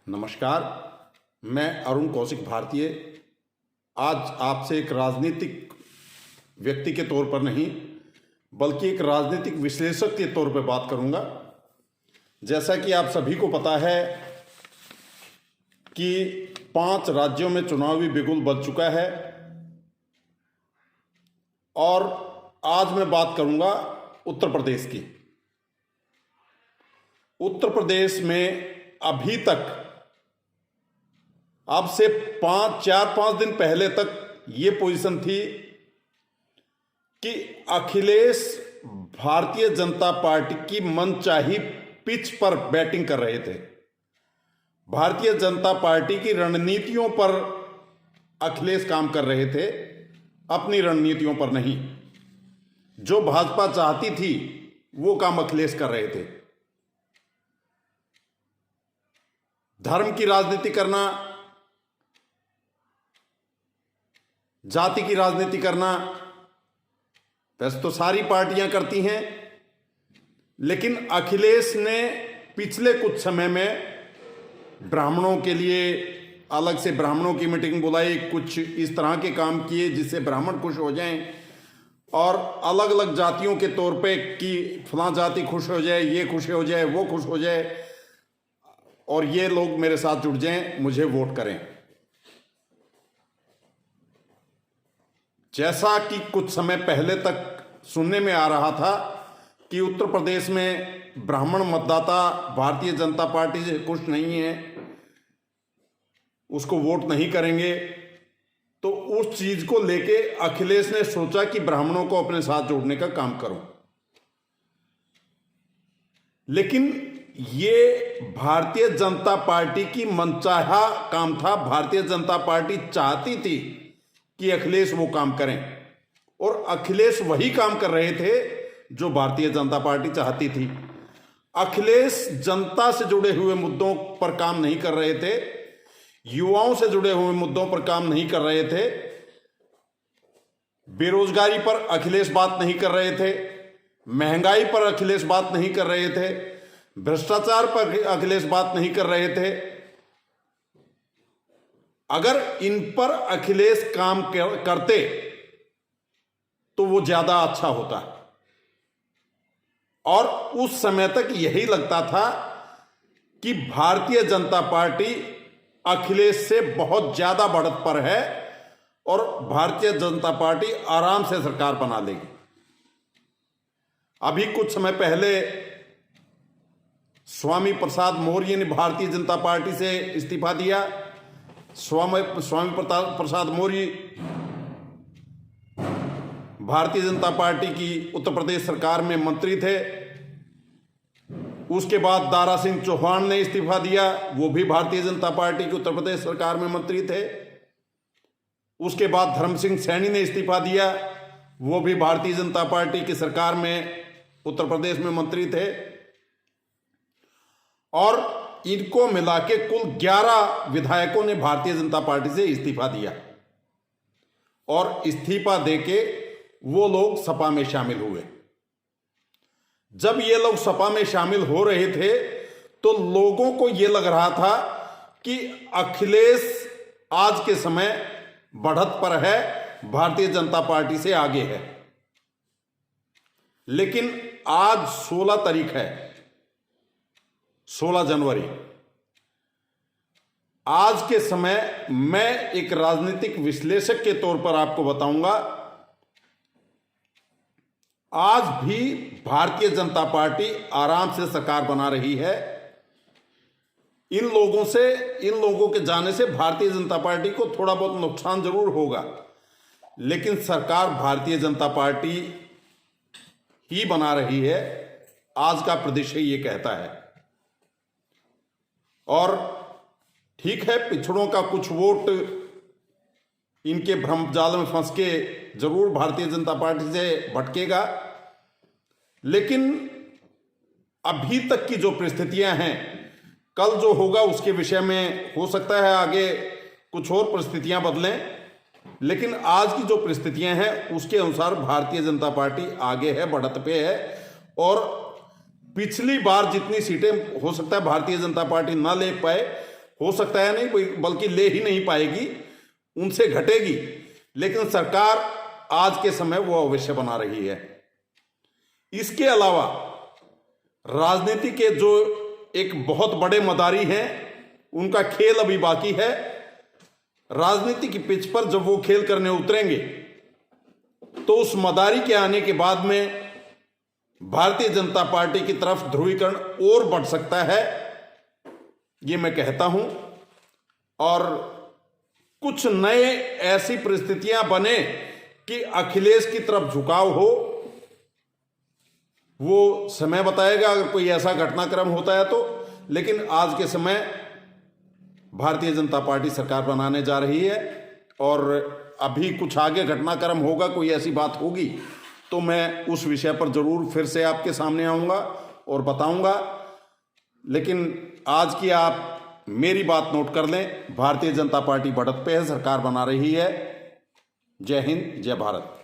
नमस्कार। मैं अरुण कौशिक भारतीय आज आपसे एक राजनीतिक व्यक्ति के तौर पर नहीं बल्कि एक राजनीतिक विश्लेषक के तौर पर बात करूंगा। जैसा कि आप सभी को पता है कि 5 राज्यों में चुनावी बिगुल बज चुका है और आज मैं बात करूंगा उत्तर प्रदेश की। उत्तर प्रदेश में अभी तक अब से 4-5 दिन पहले तक ये पोजीशन थी कि अखिलेश भारतीय जनता पार्टी की मनचाही पिच पर बैटिंग कर रहे थे। भारतीय जनता पार्टी की रणनीतियों पर अखिलेश काम कर रहे थे, अपनी रणनीतियों पर नहीं। जो भाजपा चाहती थी वो काम अखिलेश कर रहे थे। धर्म की राजनीति करना, जाति की राजनीति करना वैसे तो सारी पार्टियां करती हैं, लेकिन अखिलेश ने पिछले कुछ समय में ब्राह्मणों के लिए अलग से ब्राह्मणों की मीटिंग बुलाई, कुछ इस तरह के काम किए जिससे ब्राह्मण खुश हो जाएं और अलग अलग जातियों के तौर पे कि फलां जाति खुश हो जाए, ये खुश हो जाए, वो खुश हो जाए और ये लोग मेरे साथ जुड़ जाएं, मुझे वोट करें। जैसा कि कुछ समय पहले तक सुनने में आ रहा था कि उत्तर प्रदेश में ब्राह्मण मतदाता भारतीय जनता पार्टी से खुश नहीं है, उसको वोट नहीं करेंगे, तो उस चीज को लेके अखिलेश ने सोचा कि ब्राह्मणों को अपने साथ जोड़ने का काम करूं। लेकिन ये भारतीय जनता पार्टी की मनचाहा काम था। भारतीय जनता पार्टी चाहती थी कि अखिलेश वो काम करें और अखिलेश वही काम कर रहे थे जो भारतीय जनता पार्टी चाहती थी। अखिलेश जनता से जुड़े हुए मुद्दों पर काम नहीं कर रहे थे, युवाओं से जुड़े हुए मुद्दों पर काम नहीं कर रहे थे, बेरोजगारी पर अखिलेश बात नहीं कर रहे थे, महंगाई पर अखिलेश बात नहीं कर रहे थे, भ्रष्टाचार पर अखिलेश बात नहीं कर रहे थे। अगर इन पर अखिलेश काम करते तो वो ज्यादा अच्छा होता और उस समय तक यही लगता था कि भारतीय जनता पार्टी अखिलेश से बहुत ज्यादा बढ़त पर है और भारतीय जनता पार्टी आराम से सरकार बना लेगी। अभी कुछ समय पहले स्वामी प्रसाद मौर्य ने भारतीय जनता पार्टी से इस्तीफा दिया। स्वामी प्रसाद मौर्य भारतीय जनता पार्टी की उत्तर प्रदेश सरकार में मंत्री थे। उसके बाद दारा सिंह चौहान ने इस्तीफा दिया, वो भी भारतीय जनता पार्टी की उत्तर प्रदेश सरकार में मंत्री थे। उसके बाद धर्म सिंह सैनी ने इस्तीफा दिया, वो भी भारतीय जनता पार्टी की सरकार में उत्तर प्रदेश में मंत्री थे। और इनको मिला के कुल 11 विधायकों ने भारतीय जनता पार्टी से इस्तीफा दिया और इस्तीफा देके वो लोग सपा में शामिल हुए। जब ये लोग सपा में शामिल हो रहे थे तो लोगों को ये लग रहा था कि अखिलेश आज के समय बढ़त पर है, भारतीय जनता पार्टी से आगे है। लेकिन आज 16 तारीख है, 16 जनवरी। आज के समय मैं एक राजनीतिक विश्लेषक के तौर पर आपको बताऊंगा, आज भी भारतीय जनता पार्टी आराम से सरकार बना रही है। इन लोगों के जाने से भारतीय जनता पार्टी को थोड़ा बहुत नुकसान जरूर होगा, लेकिन सरकार भारतीय जनता पार्टी ही बना रही है। आज का परिदृश्य ये कहता है। और ठीक है, पिछड़ों का कुछ वोट इनके भ्रम जाल में फंस के जरूर भारतीय जनता पार्टी से भटकेगा, लेकिन अभी तक की जो परिस्थितियां हैं, कल जो होगा उसके विषय में हो सकता है आगे कुछ और परिस्थितियां बदलें, लेकिन आज की जो परिस्थितियां हैं उसके अनुसार भारतीय जनता पार्टी आगे है, बढ़त पे है। और पिछली बार जितनी सीटें हो सकता है भारतीय जनता पार्टी ना ले पाए, हो सकता है नहीं कोई, बल्कि ले ही नहीं पाएगी, उनसे घटेगी, लेकिन सरकार आज के समय वो अवश्य बना रही है। इसके अलावा राजनीति के जो एक बहुत बड़े मदारी हैं, उनका खेल अभी बाकी है। राजनीति की पिच पर जब वो खेल करने उतरेंगे तो उस मदारी के आने के बाद में भारतीय जनता पार्टी की तरफ ध्रुवीकरण और बढ़ सकता है, ये मैं कहता हूं। और कुछ नए ऐसी परिस्थितियां बने कि अखिलेश की तरफ झुकाव हो, वो समय बताएगा अगर कोई ऐसा घटनाक्रम होता है तो। लेकिन आज के समय भारतीय जनता पार्टी सरकार बनाने जा रही है, और अभी कुछ आगे घटनाक्रम होगा, कोई ऐसी बात होगी तो मैं उस विषय पर जरूर फिर से आपके सामने आऊँगा और बताऊँगा। लेकिन आज की आप मेरी बात नोट कर लें, भारतीय जनता पार्टी बढ़त पे है, सरकार बना रही है। जय हिंद, जय भारत।